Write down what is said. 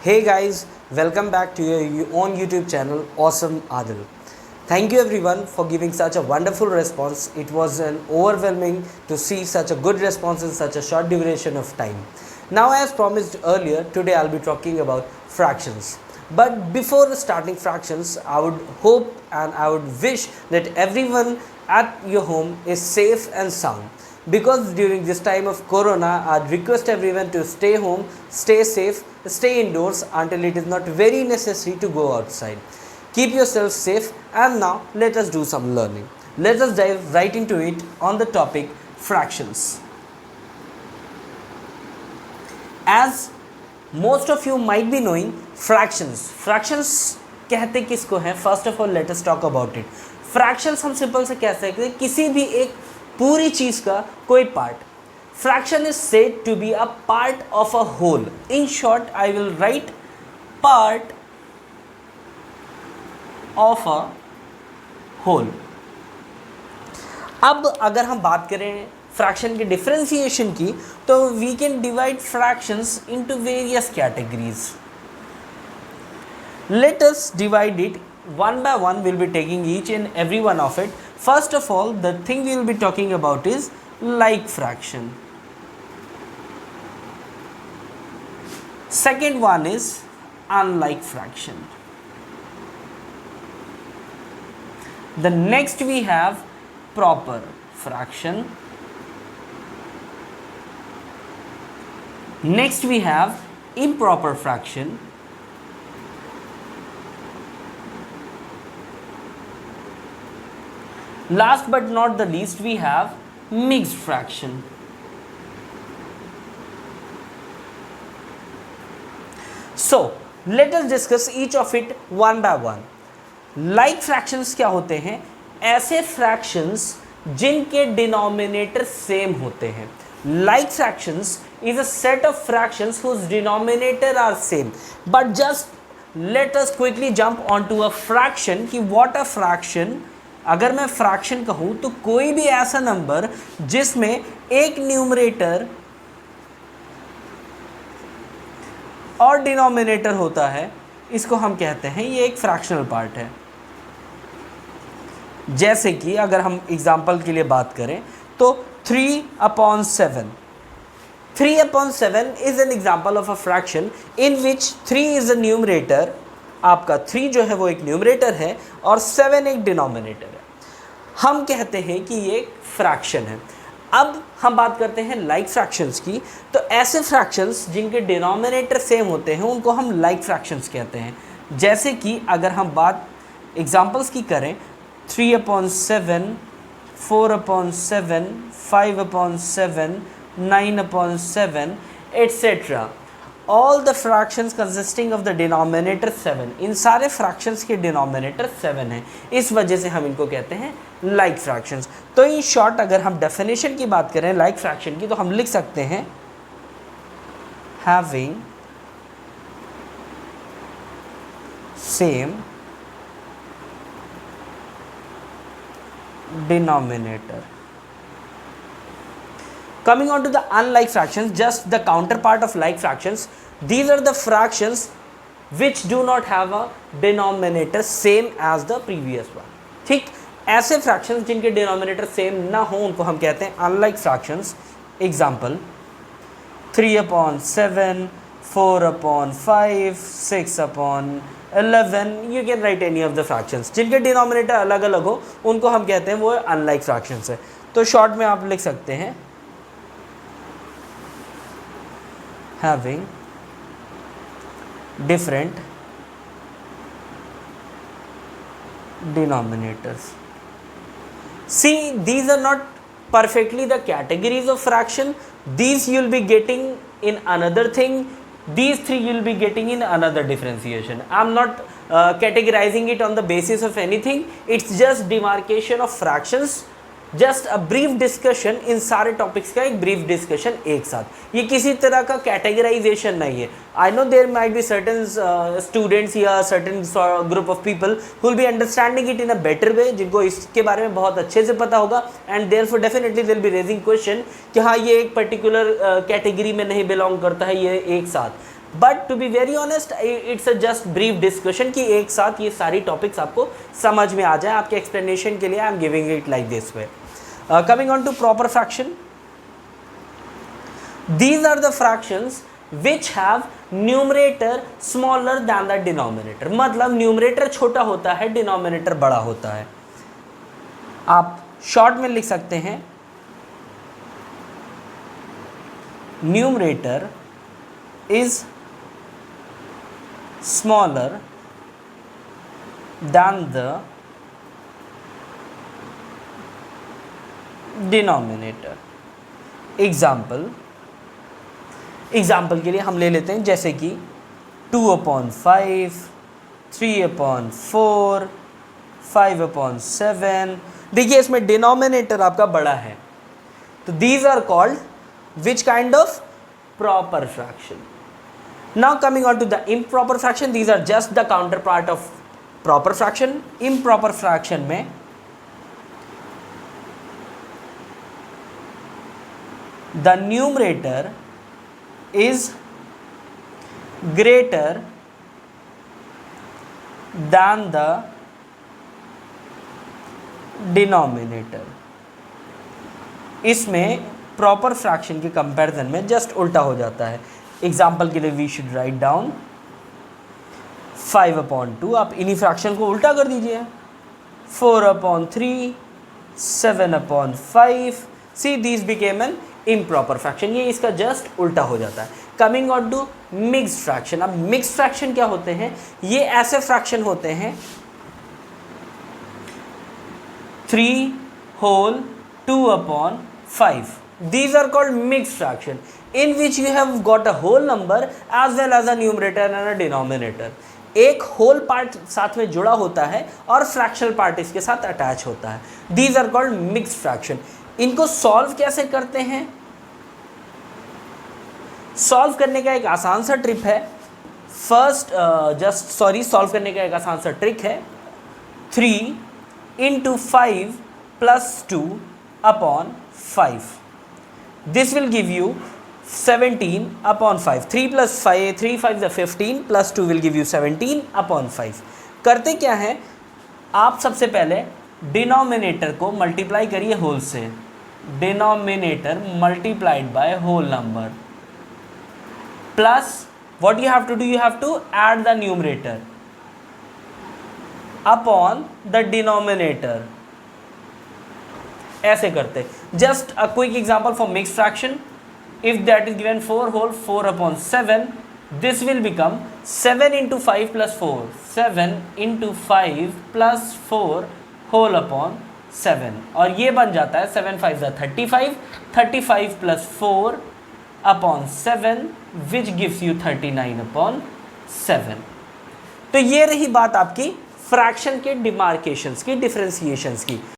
Hey guys, welcome back to your own YouTube channel, Awesome Adil. Thank you everyone for giving such a wonderful response. It was an overwhelming to see such a good response in such a short duration of time. Now, as promised earlier, today I'll be talking about fractions. But before starting fractions, I would hope and I would wish that everyone at your home is safe and sound. Because during this time of corona, I'd request everyone to stay home, stay safe, stay indoors until it is not very necessary to go outside. Keep yourself safe, and now let us do some learning. Let us dive right into it on the topic fractions. As most of you might be knowing, fractions कहते किसको हैं? First of all, let us talk about it. Fractions हम simple से कह सकते हैं किसी भी एक पूरी चीज का कोई part. Fraction is said to be a part of a whole. In short, I will write part of a whole. अब अगर हम बात करें फ्रैक्शन के डिफरेंशिएशन की, तो we can divide fractions into various categories. Let us divide it one by one. We'll be taking each and every one of it. First of all, the thing we will be talking about is like fraction. Second one is unlike fraction. The next we have proper fraction. Next we have improper fraction. Last but not the least, we have mixed fraction. So let us discuss each of it one by one. Like fractions क्या होते हैं? ऐसे fractions जिनके denominator same होते हैं. Like fractions is a set of fractions whose denominator are same. But just let us quickly jump onto a fraction कि what a fraction. अगर मैं फ्रैक्शन कहूँ तो कोई भी ऐसा नंबर जिसमें एक न्यूमरेटर और डिनोमिनेटर होता है, इसको हम कहते हैं ये एक फ्रैक्शनल पार्ट है. जैसे कि अगर हम एग्जांपल के लिए बात करें तो 3/7. 3/7 is an example of a fraction in which 3 is a numerator. आपका 3 जो है वो एक न्यूमरेटर है और 7 एक डिनोमिनेटर है. हम कहते हैं कि ये एक फ्रैक्शन है. अब हम बात करते हैं लाइक फ्रैक्शंस की. तो ऐसे फ्रैक्शंस जिनके डिनोमिनेटर सेम होते हैं उनको हम लाइक फ्रैक्शंस कहते हैं. जैसे कि अगर हम बात एग्जांपल्स की करें, 3/7, 4/7, 5/7, 9/7, etc. All the fractions consisting of the denominator 7. इन सारे fractions के denominator 7 है. इस वजह से हम इनको कहते हैं like fractions. तो इन short अगर हम definition की बात करें like fraction की, तो हम लिख सकते हैं having same denominator. Coming on to the unlike fractions, just the counterpart of like fractions. These are the fractions which do not have a denominator same as the previous one. ठीक, ऐसे fractions जिनके denominator same ना हो उनको हम कहते हैं unlike fractions. Example 3/7, 4/5, 6/11. You can write any of the fractions. जिनके denominator अलग अलग हो उनको हम कहते हैं वो unlike fractions है. तो short में आप लिख सकते हैं having different denominators. See, these are not perfectly the categories of fraction. These you'll be getting in another thing. These three you'll be getting in another differentiation. I'm not categorizing it on the basis of anything. It's just demarcation of fractions. Just a brief discussion. इन सारे topics का एक brief discussion एक साथ. ये किसी तरह का कैटेगराइजेशन नहीं है. I know there might be certain students या certain group of people who will be understanding it in a better way, जिनको इसके बारे में बहुत अच्छे से पता होगा. And therefore definitely they will be raising question कि हाँ ये एक पर्टिकुलर कैटेगरी में नहीं बिलोंग करता है, ये एक साथ. But to be very honest it's a just brief discussion कि एक साथ ये सारी टॉपिक्स आपको समझ में आ जाए, आपके एक्सप्लेनेशन के लिए I am giving it like this way. Coming on to proper fraction, these are the fractions which have numerator smaller than the denominator. मतलब न्यूमरेटर छोटा होता है, डिनोमिनेटर बड़ा होता है. आप शॉर्ट में लिख सकते हैं numerator is smaller than the denominator. Example के लिए हम ले लेते हैं जैसे कि 2/5, 3/4, 5/7. देखिए इसमें डिनोमिनेटर आपका बड़ा है, तो these are called which kind of proper fraction. Now coming on to the improper fraction, these are just the counterpart of proper fraction. Improper fraction में the numerator is greater than the denominator. इसमें proper fraction के comparison में just उल्टा हो जाता है. Example के लिए वी शुड राइट डाउन 5/2. आप इन्हीं फ्रैक्शन को उल्टा कर दीजिए. 4/3, 7/5. See this became an improper fraction. ये इसका जस्ट उल्टा हो जाता है. Coming on to mixed fraction. अब मिक्स्ड फ्रैक्शन क्या होते हैं? ये ऐसे फ्रैक्शन होते हैं 3/2/5. These are called mixed fraction in which you have got a whole number as well as a numerator and a denominator. एक होल पार्ट साथ में जुड़ा होता है और फ्रैक्शनल पार्ट इसके साथ अटैच होता है. These are called mixed fraction. इनको सॉल्व कैसे करते हैं? सॉल्व करने का एक आसान सा ट्रिक है. सॉल्व करने का एक आसान सा ट्रिक है 3/5 + 2/5. This will give you 17/5. 3 + 5, 3 5 15 + 2 will give you 17/5. करते क्या है, आप सबसे पहले डिनोमिनेटर को मल्टीप्लाई करिए होल से. Denominator multiplied by whole number plus what you have to do, you have to add the numerator upon the denominator. ऐसे करते. Just a quick example for mixed fraction. If that is given 4/7, this will become 7 × 5 + 4. 7 × 5 + 4 7. और ये बन जाता है 7 5 35. 35 + 4/7 which gives you 39/7. तो ये रही बात आपकी फ्रैक्शन के डिमार्केशंस की, डिफरेंशिएशंस की.